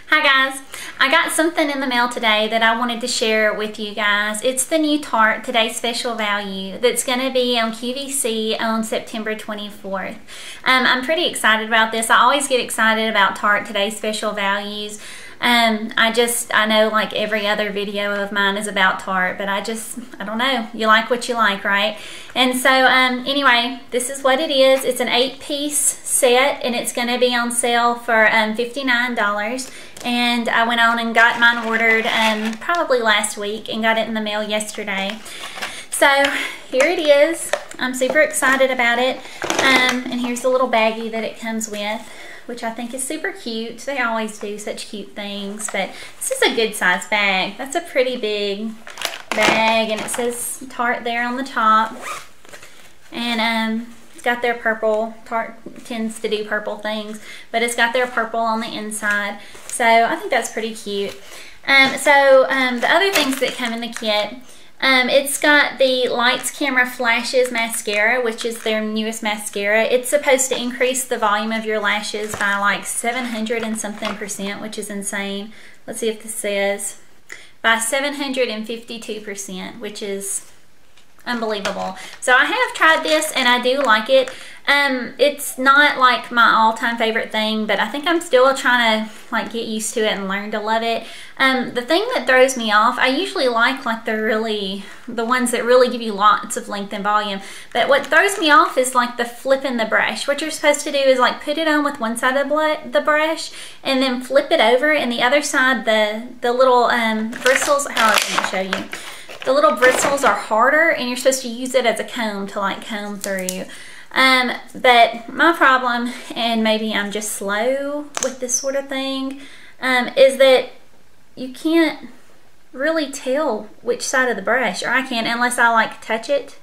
Hi guys, I got something in the mail today that I wanted to share with you guys. It's the new Tarte Today's Special Value that's going to be on QVC on September 24th. I'm pretty excited about this. I always get excited about Tarte Today's Special Values. I know like every other video of mine is about Tarte, but I don't know. You like what you like, right? And so anyway, this is what it is. It's an 8-piece set and it's going to be on sale for $59. And I went on and got mine ordered probably last week and got it in the mail yesterday. So here it is. I'm super excited about it. And here's the little baggie that it comes with, which I think is super cute. They always do such cute things, but this is a good size bag. That's a pretty big bag, and it says Tarte there on the top. And it's got their purple. Tarte tends to do purple things, but it's got their purple on the inside. So I think that's pretty cute. The other things that come in the kit, it's got the Lights Camera Flashes Mascara, which is their newest mascara. It's supposed to increase the volume of your lashes by like 700 and something %, which is insane. Let's see if this says by 752%, which is unbelievable. So I have tried this and I do like it. It's not like my all-time favorite thing, but I think I'm still trying to like get used to it and learn to love it. The thing that throws me off, I usually like the ones that really give you lots of length and volume, but what throws me off is like the flipping the brush. What you're supposed to do is like put it on with one side of the brush and then flip it over, and the other side, the little bristles, how I was going to show you. The little bristles are harder and you're supposed to use it as a comb to like comb through. But my problem, and maybe I'm just slow with this sort of thing, is that you can't really tell which side of the brush, or I can't unless I like touch it.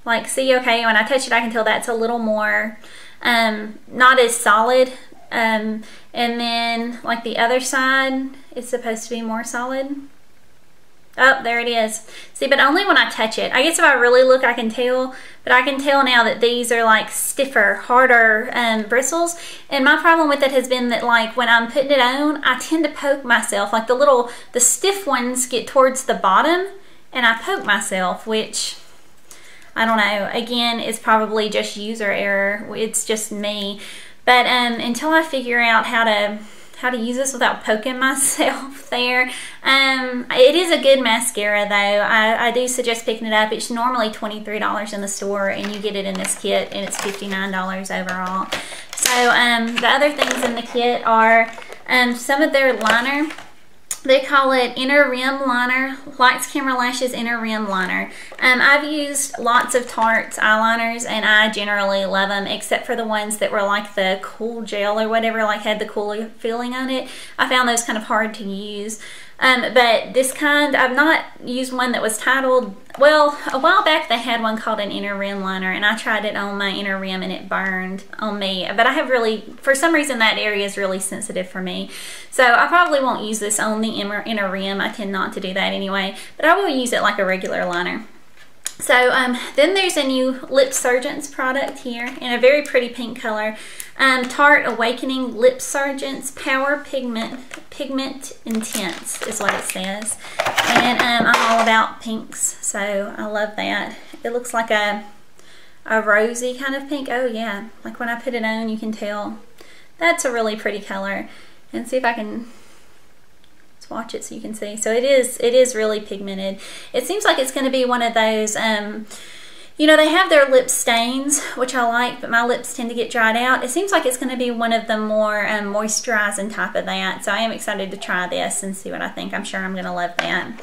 Like, see, okay, when I touch it I can tell that's a little more not as solid, and then like the other side is supposed to be more solid. Oh, there it is. See, but only when I touch it. I guess if I really look I can tell, but I can tell now that these are like stiffer, harder bristles. And my problem with it has been that like when I'm putting it on, I tend to poke myself. Like the stiff ones get towards the bottom and I poke myself, which I don't know. Again, it's probably just user error. It's just me. But until I figure out how to use this without poking myself there. It is a good mascara though. I do suggest picking it up. It's normally $23 in the store and you get it in this kit and it's $59 overall. So the other things in the kit are some of their liner. They call it Inner Rim Liner, Lights Camera Lashes Inner Rim Liner. I've used lots of Tarte's eyeliners and I generally love them, except for the ones that were like the cool gel or whatever, like had the cooler feeling on it. I found those kind of hard to use. But this kind, I've not used one that was titled, well, a while back they had one called an Inner Rim Liner and I tried it on my inner rim and it burned on me. But I have really, for some reason that area is really sensitive for me. So I probably won't use this on the inner rim. I tend not to do that anyway, but I will use it like a regular liner. So then there's a new LipSurgence product here in a very pretty pink color. Tarte Awakening LipSurgence Power Pigment Intense is what it says. And I'm all about pinks, so I love that. It looks like a rosy kind of pink. Oh yeah, like when I put it on you can tell. That's a really pretty color. And see if I can swatch it so you can see. So it is really pigmented. It seems like it's going to be one of those, you know, they have their lip stains, which I like, but my lips tend to get dried out. It seems like it's going to be one of the more moisturizing type of that. So I am excited to try this and see what I think. I'm sure I'm going to love that.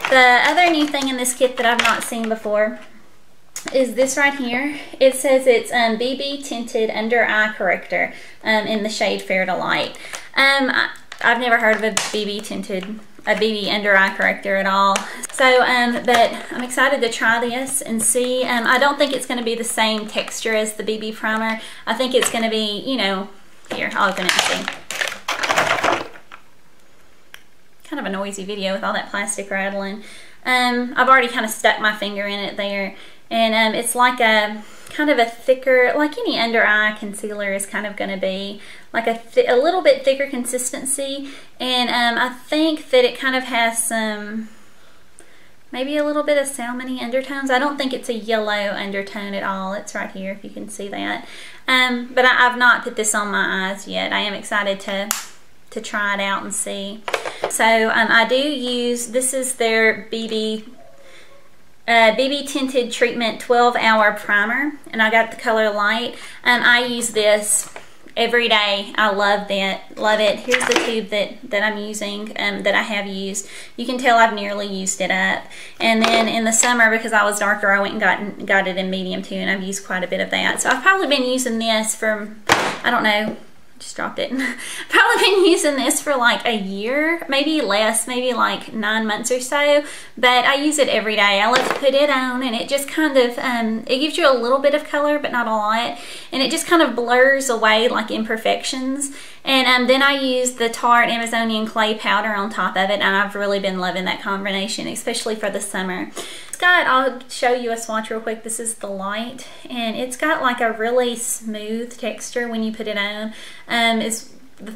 The other new thing in this kit that I've not seen before is this right here. It says it's BB Tinted Under Eye Corrector in the shade Fair to Light. I've never heard of a BB under eye corrector at all. So, but I'm excited to try this and see. I don't think it's going to be the same texture as the BB primer. I think it's going to be, you know, here, I'll open it and see. Kind of a noisy video with all that plastic rattling. I've already kind of stuck my finger in it there, and it's like a kind of a thicker, like any under eye concealer is kind of going to be, like a little bit thicker consistency, and I think that it kind of has some, maybe a little bit of salmony undertones. I don't think it's a yellow undertone at all. It's right here if you can see that. But I've not put this on my eyes yet. I am excited to try it out and see. So I do use, this is their BB Tinted Treatment 12-hour primer, and I got the color light. I use this every day. I love that, love it. Here's the tube that I'm using, that I have used. You can tell I've nearly used it up. And then in the summer, because I was darker, I went and got it in medium too, and I've used quite a bit of that. So I've probably been using this for, I don't know, just dropped it. Probably been using this for like a year, maybe less, maybe like 9 months or so, but I use it every day. I like to put it on, and it just kind of, it gives you a little bit of color, but not a lot, and it just kind of blurs away like imperfections. And then I use the Tarte Amazonian Clay Powder on top of it, and I've really been loving that combination, especially for the summer. It's got, I'll show you a swatch real quick. This is the light, and it's got like a really smooth texture when you put it on. It's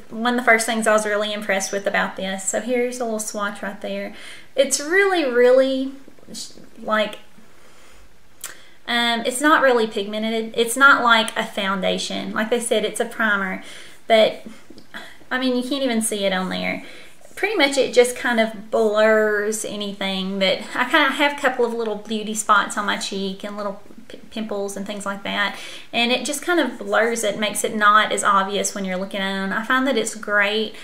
one of the first things I was really impressed with about this. So here's a little swatch right there. It's really like, it's not really pigmented. It's not like a foundation. Like they said, it's a primer, but I mean, you can't even see it on there. Pretty much it just kind of blurs anything that, I kind of have a couple of little beauty spots on my cheek and little pimples and things like that, and it just kind of blurs it, makes it not as obvious when you're looking at it. I find that it's great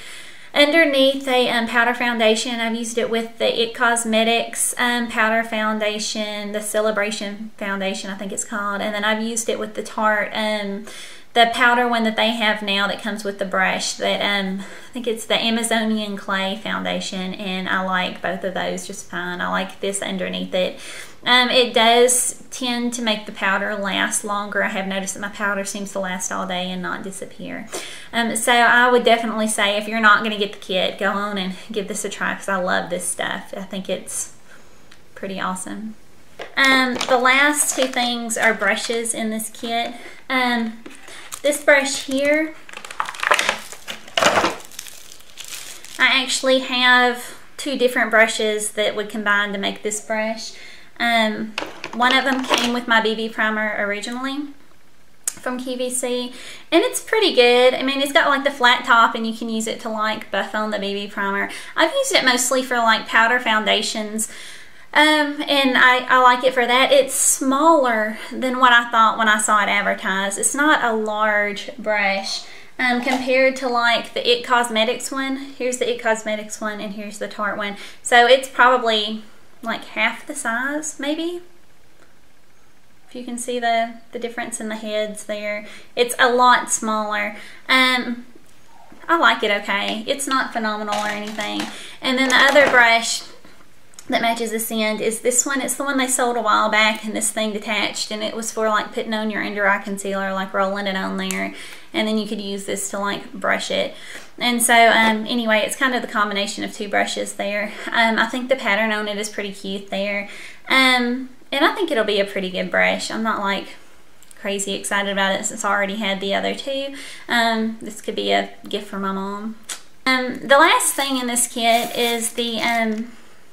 underneath a powder foundation. I've used it with the It Cosmetics powder foundation, the Celebration foundation I think it's called, and then I've used it with the Tarte the powder one that they have now that comes with the brush, that I think it's the Amazonian Clay foundation, and I like both of those just fine. I like this underneath it. It does tend to make the powder last longer. I have noticed that my powder seems to last all day and not disappear. So I would definitely say, if you're not going to get the kit, go on and give this a try, because I love this stuff. I think it's pretty awesome. The last two things are brushes in this kit. This brush here, I actually have two different brushes that would combine to make this brush. One of them came with my BB primer originally from QVC, and it's pretty good. I mean, it's got like the flat top, and you can use it to like buff on the BB primer. I've used it mostly for like powder foundations, and I like it for that. It's smaller than what I thought when I saw it advertised. It's not a large brush compared to like the It Cosmetics one. Here's the It Cosmetics one, and here's the Tarte one. So it's probably like half the size, maybe. If you can see the difference in the heads there. It's a lot smaller. I like it okay. It's not phenomenal or anything. And then the other brush that matches this end is this one. It's the one they sold a while back, and this thing detached, and it was for like putting on your under eye concealer, like rolling it on there, and then you could use this to like brush it. And so anyway, it's kind of the combination of two brushes there. I think the pattern on it is pretty cute there, and I think it'll be a pretty good brush. I'm not like crazy excited about it since I already had the other two. This could be a gift for my mom. The last thing in this kit is the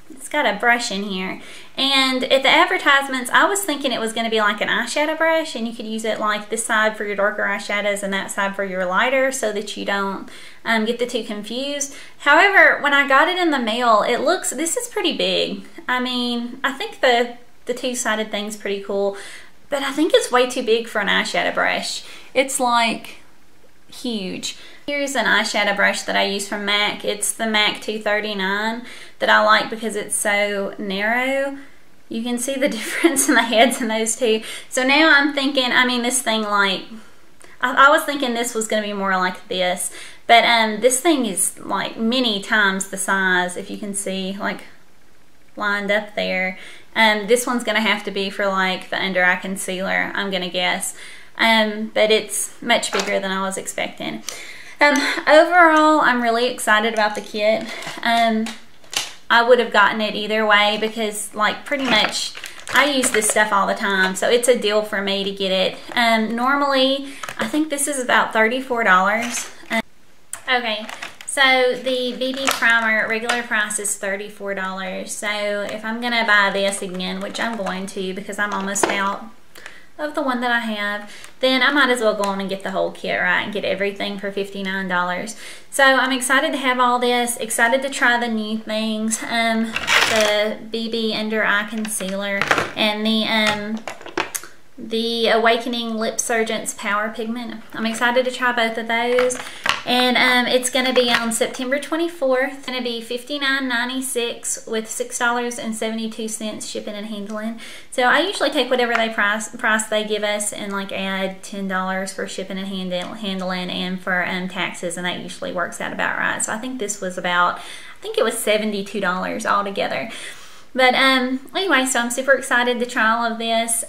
it's got a brush in here, and at the advertisements I was thinking it was going to be like an eyeshadow brush, and you could use it like this side for your darker eyeshadows and that side for your lighter, so that you don't get the two confused. However, when I got it in the mail, it looks, this is pretty big. I mean, I think the two-sided thing's pretty cool, but I think it's way too big for an eyeshadow brush. It's like huge. Here's an eyeshadow brush that I use from MAC. It's the MAC 239 that I like because it's so narrow. You can see the difference in the heads in those two. So now I'm thinking, I mean, this thing, like, I was thinking this was going to be more like this, but this thing is like many times the size, if you can see, like lined up there. This one's going to have to be for like the under eye concealer, I'm going to guess. But it's much bigger than I was expecting. Overall, I'm really excited about the kit. I I would have gotten it either way because like pretty much I use this stuff all the time, so it's a deal for me to get it. Normally I think this is about $34. Okay, so the BB primer regular price is $34. So if I'm gonna buy this again, which I'm going to because I'm almost out of the one that I have, then I might as well go on and get the whole kit, right, and get everything for $59. So I'm excited to have all this, excited to try the new things, the BB under eye concealer and the Awakening LipSurgence Power Pigment. I'm excited to try both of those. And it's going to be on September 24th. It's going to be $59.96 with $6.72 shipping and handling. So I usually take whatever they price they give us and like add $10 for shipping and handling and for taxes, and that usually works out about right. So I think this was about, I think it was $72 altogether. But anyway, so I'm super excited to try all of this.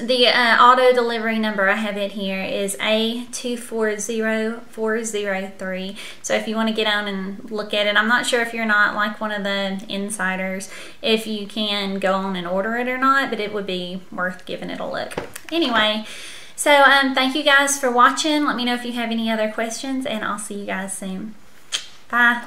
The auto delivery number, I have it here, is A240403. So if you want to get on and look at it, I'm not sure if you're not like one of the insiders, if you can go on and order it or not, but it would be worth giving it a look. Anyway, so thank you guys for watching. Let me know if you have any other questions, and I'll see you guys soon. Bye.